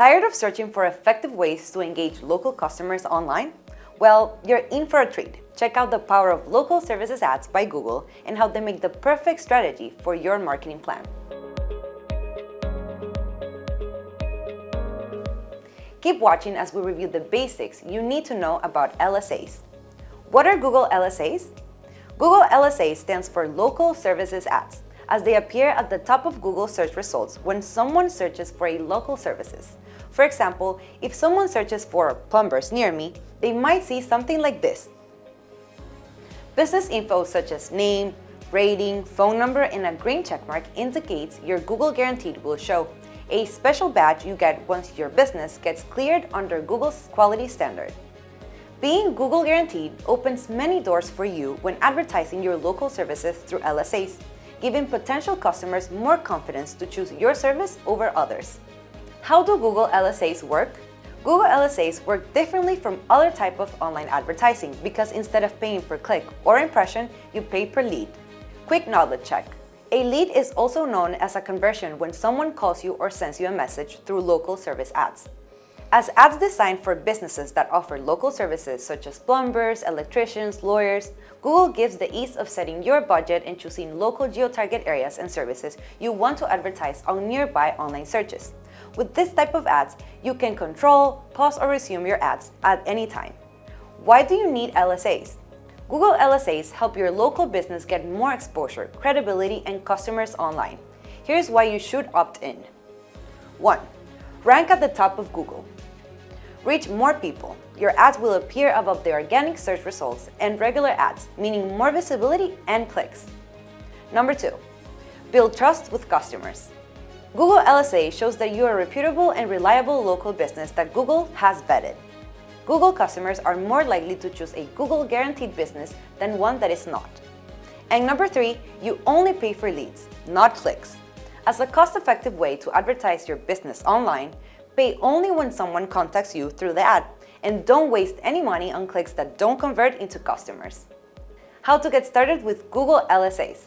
Tired of searching for effective ways to engage local customers online? Well, you're in for a treat. Check out the power of local services ads by Google and how they make the perfect strategy for your marketing plan. Keep watching as we review the basics you need to know about LSAs. What are Google LSAs? Google LSA stands for Local Services Ads, as they appear at the top of Google search results when someone searches for a local services. For example, if someone searches for plumbers near me, they might see something like this. Business info such as name, rating, phone number, and a green checkmark indicates your Google Guaranteed will show, a special badge you get once your business gets cleared under Google's quality standard. Being Google Guaranteed opens many doors for you when advertising your local services through LSAs, giving potential customers more confidence to choose your service over others. How do Google LSAs work? Google LSAs work differently from other types of online advertising because instead of paying per click or impression, you pay per lead. Quick knowledge check. A lead is also known as a conversion when someone calls you or sends you a message through local service ads. As ads designed for businesses that offer local services such as plumbers, electricians, lawyers, Google gives the ease of setting your budget and choosing local geo-target areas and services you want to advertise on nearby online searches. With this type of ads, you can control, pause, or resume your ads at any time. Why do you need LSAs? Google LSAs help your local business get more exposure, credibility, and customers online. Here's why you should opt in. 1. Rank at the top of Google. Reach more people. Your ads will appear above the organic search results and regular ads, meaning more visibility and clicks. Number 2. Build trust with customers. Google LSA shows that you are a reputable and reliable local business that Google has vetted. Google customers are more likely to choose a Google Guaranteed business than one that is not. And number 3, you only pay for leads, not clicks. As a cost-effective way to advertise your business online, pay only when someone contacts you through the ad, and don't waste any money on clicks that don't convert into customers. How to get started with Google LSAs.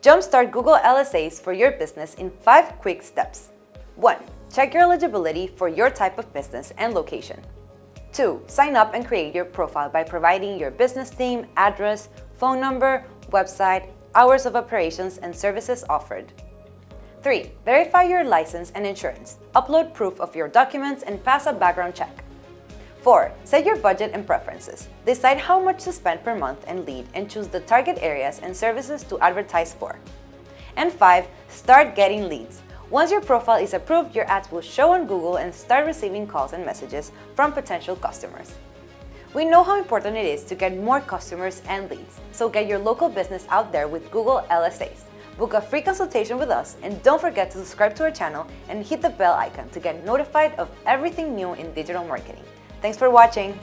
Jumpstart Google LSAs for your business in 5 quick steps. 1. Check your eligibility for your type of business and location. 2. Sign up and create your profile by providing your business name, address, phone number, website, hours of operations, and services offered. 3. Verify your license and insurance. Upload proof of your documents and pass a background check. 4. Set your budget and preferences. Decide how much to spend per month and lead and choose the target areas and services to advertise for. And 5. Start getting leads. Once your profile is approved, your ads will show on Google and start receiving calls and messages from potential customers. We know how important it is to get more customers and leads, so get your local business out there with Google LSAs. Book a free consultation with us, and don't forget to subscribe to our channel and hit the bell icon to get notified of everything new in digital marketing. Thanks for watching!